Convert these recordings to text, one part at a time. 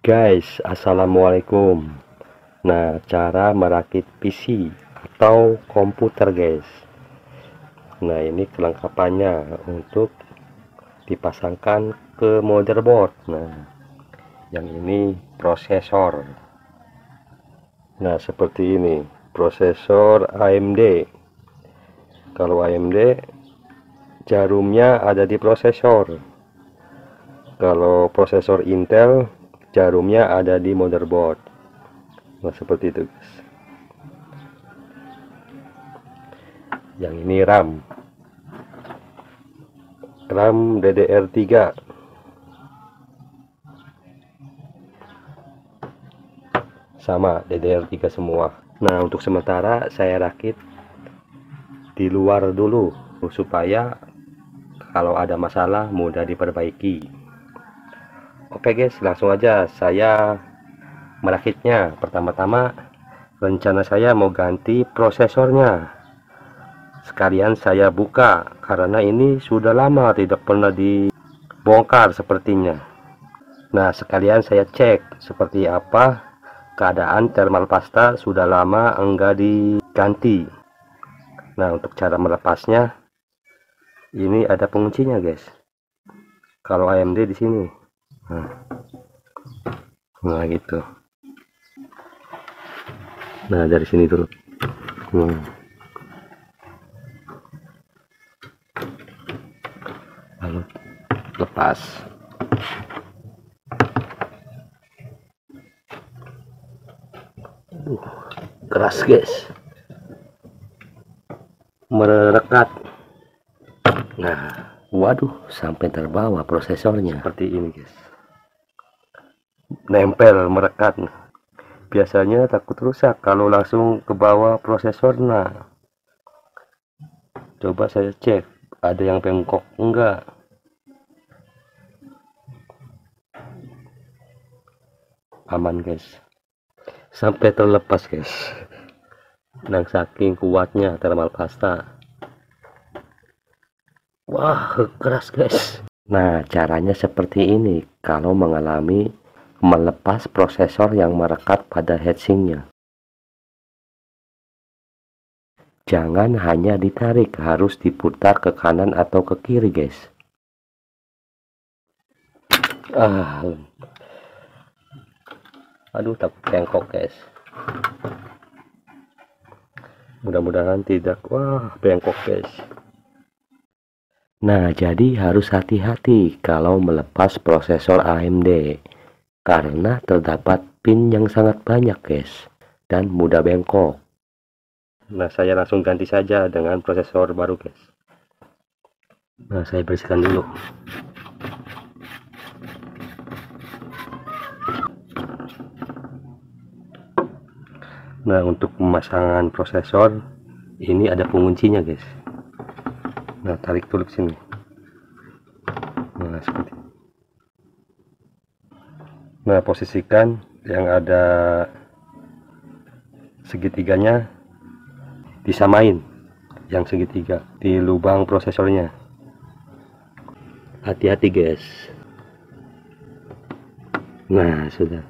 Guys, assalamualaikum. Nah, cara merakit PC atau komputer, guys. Nah, ini kelengkapannya untuk dipasangkan ke motherboard. Nah, yang ini prosesor. Nah, seperti ini prosesor AMD. Kalau AMD jarumnya ada di prosesor. Kalau prosesor Intel jarumnya ada di motherboard. Nah, seperti itu, guys. Yang ini RAM DDR3. Sama DDR3 semua. Nah, untuk sementara saya rakit di luar dulu supaya kalau ada masalah mudah diperbaiki. Oke guys, langsung aja saya merakitnya. Pertama-tama rencana saya mau ganti prosesornya. Sekalian saya buka karena ini sudah lama tidak pernah dibongkar sepertinya. Nah, sekalian saya cek seperti apa keadaan thermal pasta, sudah lama enggak diganti. Nah, untuk cara melepasnya ini ada penguncinya, guys. Kalau AMD di sini. Nah, gitu. Nah, dari sini dulu. Lalu lepas. Keras, guys. Merekat. Nah, waduh, sampai terbawa prosesornya. Seperti ini, guys. Nempel, merekat. Biasanya takut rusak kalau langsung ke bawah prosesor. Nah, coba saya cek ada yang bengkok enggak. Aman, guys. Sampai terlepas, guys. Nah, saking kuatnya thermal pasta. Wah, keras, guys. Nah, caranya seperti ini kalau mengalami melepas prosesor yang merekat pada heatsinknya. Jangan hanya ditarik, harus diputar ke kanan atau ke kiri, guys. Aduh, takut bengkok, guys. Mudah-mudahan tidak. Wah, bengkok, guys. Nah, jadi harus hati-hati kalau melepas prosesor AMD karena terdapat pin yang sangat banyak, guys, dan mudah bengkok. Nah, saya langsung ganti saja dengan prosesor baru, guys. Nah, saya bersihkan dulu. Nah, untuk pemasangan prosesor ini ada penguncinya, guys. Nah, tarik dulu ke sini. Nah, seperti ini. Nah, posisikan yang ada segitiganya, disamain yang segitiga di lubang prosesornya. Hati-hati, guys. Nah, sudah.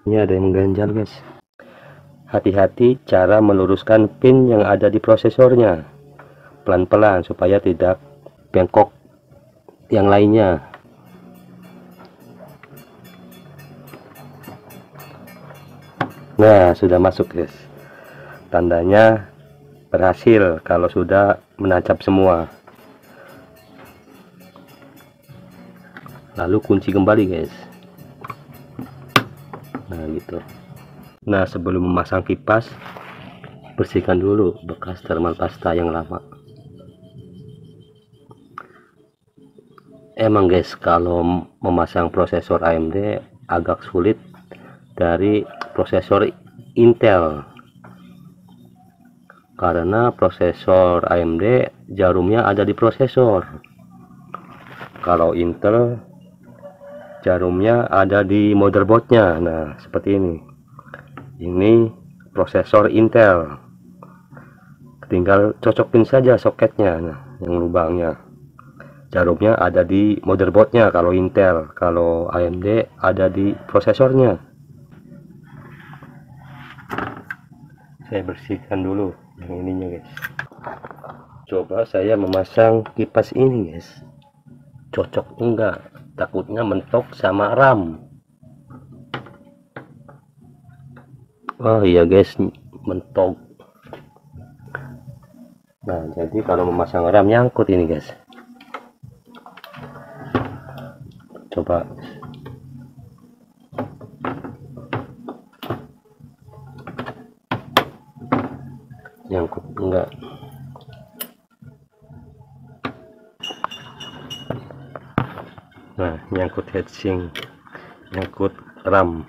Ini ada yang mengganjal, guys. Hati-hati cara meluruskan pin yang ada di prosesornya. Pelan-pelan supaya tidak bengkok yang lainnya. Nah, sudah masuk, guys. Tandanya berhasil kalau sudah menancap semua. Lalu kunci kembali, guys. Nah, gitu. Nah, sebelum memasang kipas, bersihkan dulu bekas thermal pasta yang lama. Emang, guys, kalau memasang prosesor AMD agak sulit dari prosesor Intel karena prosesor AMD jarumnya ada di prosesor. Kalau Intel jarumnya ada di motherboardnya. Nah, seperti ini prosesor Intel. tinggal cocokin saja soketnya. Nah, yang lubangnya, jarumnya ada di motherboardnya kalau Intel, kalau AMD ada di prosesornya. Saya bersihkan dulu yang ininya guys. Coba saya memasang kipas ini guys, cocok enggak? Takutnya mentok sama RAM. Oh iya guys, mentok. Nah, jadi kalau memasang RAM nyangkut ini guys. Coba. Nyangkut enggak? Nah, nyangkut heatsink, nyangkut RAM.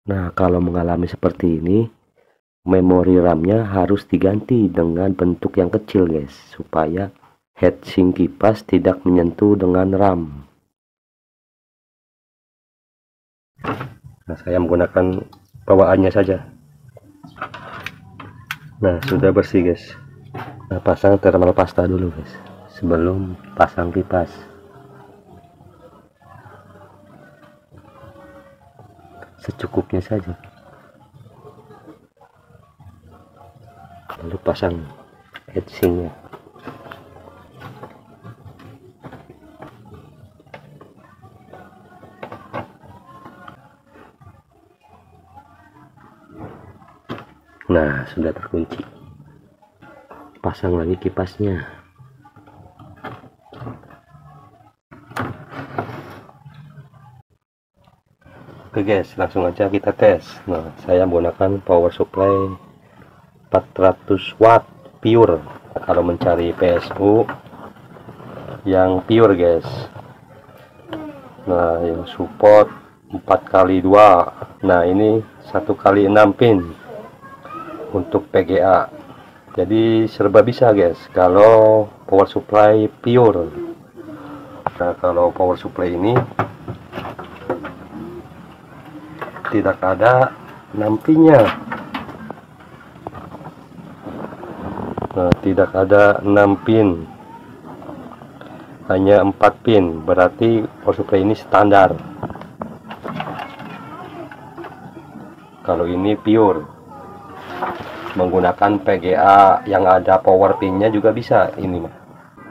Nah, kalau mengalami seperti ini, memori RAM-nya harus diganti dengan bentuk yang kecil guys, supaya heatsink kipas tidak menyentuh dengan RAM. Nah, saya menggunakan bawaannya saja. Nah, sudah bersih guys. Nah, pasang thermal pasta dulu guys, sebelum pasang kipas. Secukupnya saja, lalu pasang heatsinknya. Nah, sudah terkunci. Pasang lagi kipasnya. Oke guys, langsung aja kita tes. Nah, saya menggunakan power supply 400 watt pure. Kalau mencari PSU yang pure guys. Nah, yang support 4x2. Nah, ini 1x6 pin untuk PGA. Jadi serba bisa guys kalau power supply pure. Nah, kalau power supply ini tidak ada 6 pinnya. Nah, tidak ada 6 pin, hanya 4 pin, berarti power supply ini standar. Kalau ini pure, menggunakan PGA yang ada power pinnya juga bisa ini.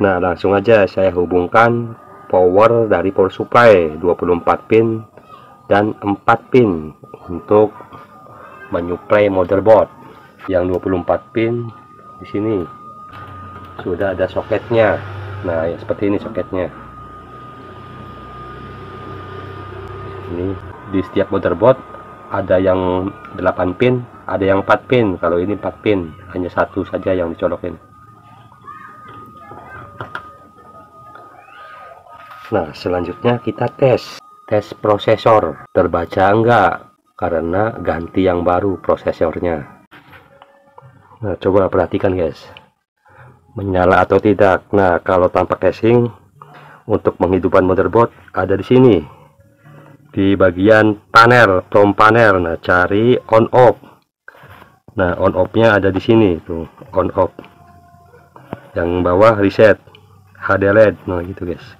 Nah, langsung aja saya hubungkan power dari power supply 24 pin dan 4 pin untuk menyuplai motherboard. Yang 24 pin di sini sudah ada soketnya. Nah, ya seperti ini soketnya. Ini di setiap motherboard ada yang 8 pin, ada yang 4 pin. Kalau ini 4 pin, hanya satu saja yang dicolokin. Nah, selanjutnya kita tes prosesor, terbaca enggak, karena ganti yang baru prosesornya. Nah, coba perhatikan guys, menyala atau tidak. Nah, kalau tanpa casing, untuk menghidupkan motherboard ada di sini, di bagian panel, tom panel. Nah, cari on off. Nah, on off nya ada di sini tuh, on off. Yang bawah reset HD LED. Nah, gitu guys.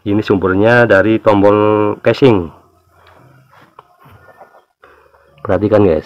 Ini sumbernya dari tombol casing. Perhatikan guys.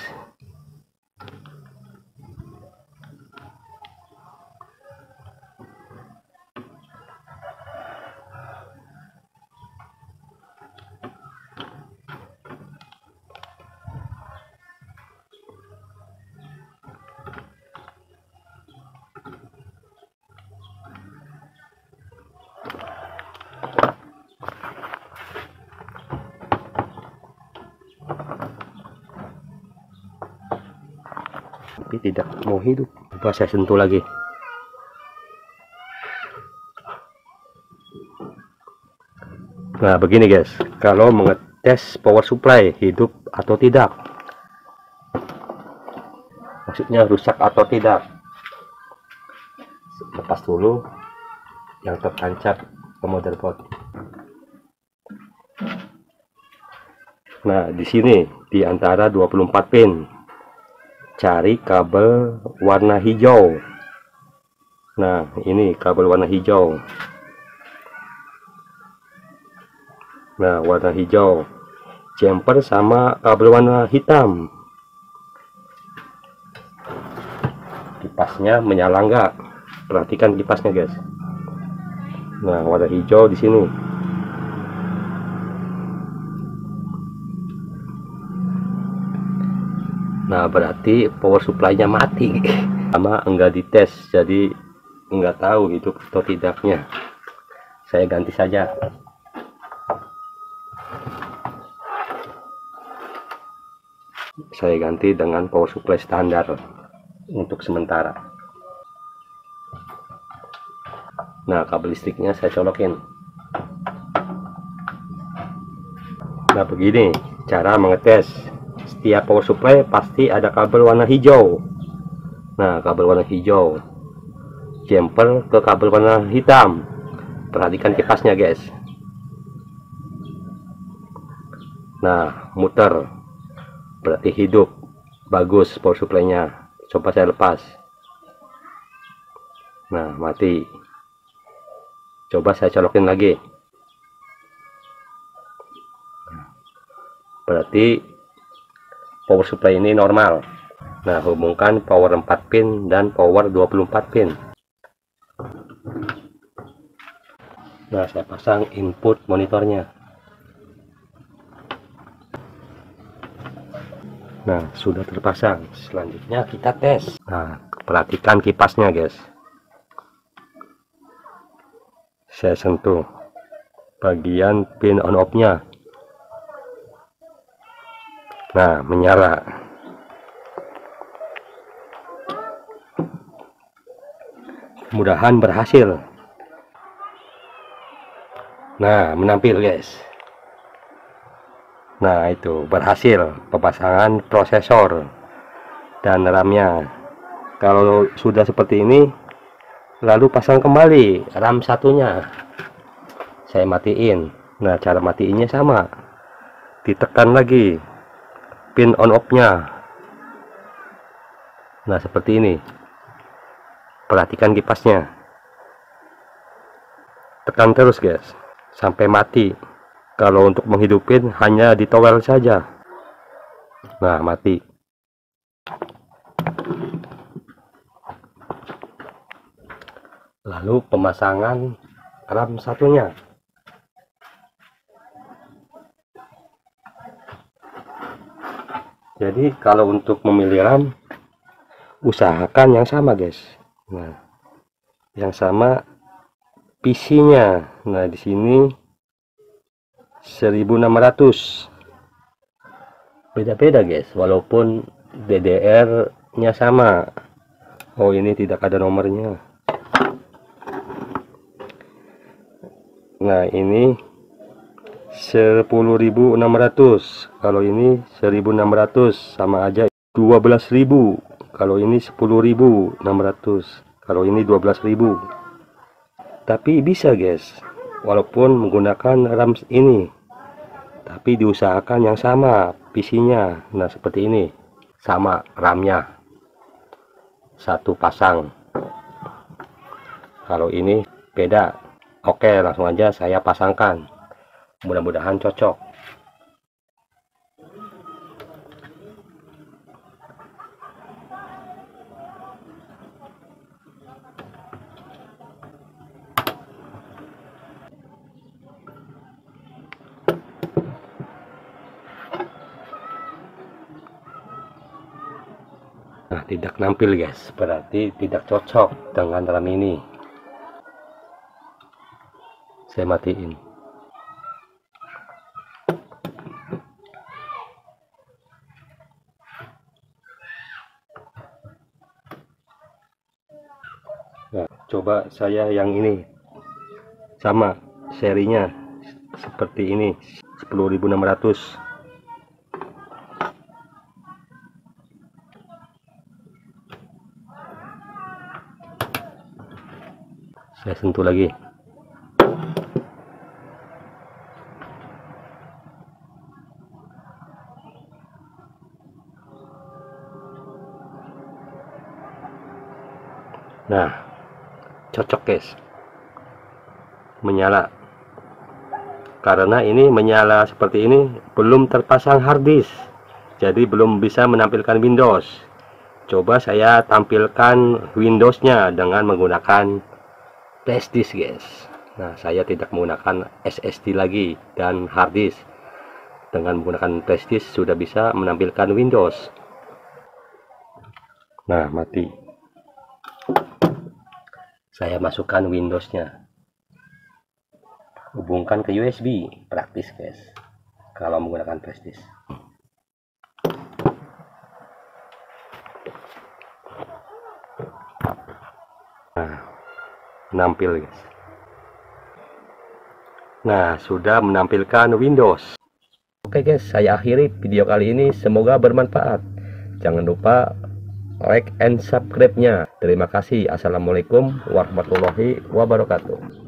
Tapi tidak mau hidup. Coba saya sentuh lagi. Nah, begini guys, kalau mengetes power supply hidup atau tidak, maksudnya rusak atau tidak, lepas dulu yang tertancap ke motherboard. Nah, di sini di antara 24 pin cari kabel warna hijau. Nah, ini kabel warna hijau. Nah, warna hijau. Jumper sama kabel warna hitam. Kipasnya menyala nggak? Perhatikan kipasnya, guys. Nah, warna hijau di sini. Nah, berarti power supply-nya mati. Sama enggak dites, jadi enggak tahu hidup atau tidaknya. Saya ganti saja. Saya ganti dengan power supply standar untuk sementara. Nah, kabel listriknya saya colokin. Nah, begini cara mengetes. Setiap power supply pasti ada kabel warna hijau. Nah, kabel warna hijau jumper ke kabel warna hitam. Perhatikan kipasnya, guys. Nah, muter, berarti hidup, bagus power supply-nya. Coba saya lepas. Nah, mati. Coba saya colokin lagi. Berarti power supply ini normal. Nah, hubungkan power 4 pin dan power 24 pin. Nah, saya pasang input monitornya. Nah, sudah terpasang. Selanjutnya kita tes. Nah, perhatikan kipasnya, guys. Saya sentuh bagian pin on off-nya. Nah, menyala. Mudahan berhasil. Nah, menampil, guys. Nah, itu berhasil pemasangan prosesor dan RAM-nya. Kalau sudah seperti ini, lalu pasang kembali RAM satunya. Saya matiin. Nah, cara matiinnya sama. Ditekan lagi pin on off-nya. Nah, seperti ini. Perhatikan kipasnya. Tekan terus, guys, sampai mati. Kalau untuk menghidupin hanya ditowel saja. Nah, mati. Lalu pemasangan RAM satunya. Jadi kalau untuk memilih RAM, usahakan yang sama, guys. Nah, yang sama PC-nya. Nah, di sini 1600. Beda-beda, guys, walaupun DDR-nya sama. Oh, ini tidak ada nomornya. Nah, ini 10.600. Kalau ini 1.600, sama aja. 12.000. Kalau ini 10.600. Kalau ini 12.000. Tapi bisa, guys, walaupun menggunakan RAM ini, tapi diusahakan yang sama PC-nya. Nah, seperti ini. Sama RAM-nya. Satu pasang. Kalau ini beda. Oke, langsung aja saya pasangkan. Mudah-mudahan cocok. Nah, tidak nampil, guys, berarti tidak cocok dengan RAM ini. Saya matiin. Nah, coba saya yang ini. Sama serinya seperti ini, 10.600. Saya sentuh lagi. Nah, cocok guys, menyala. Karena ini menyala seperti ini belum terpasang harddisk, jadi belum bisa menampilkan Windows. Coba saya tampilkan Windowsnya dengan menggunakan flashdisk guys. Nah, saya tidak menggunakan SSD lagi dan harddisk. Dengan menggunakan flashdisk sudah bisa menampilkan Windows. Nah, mati. Saya masukkan Windowsnya, hubungkan ke USB, praktis guys kalau menggunakan flashdisk. Nah, menampil guys. Nah, sudah menampilkan Windows. Oke guys, saya akhiri video kali ini, semoga bermanfaat. Jangan lupa like and subscribe-nya. Terima kasih. Assalamualaikum warahmatullahi wabarakatuh.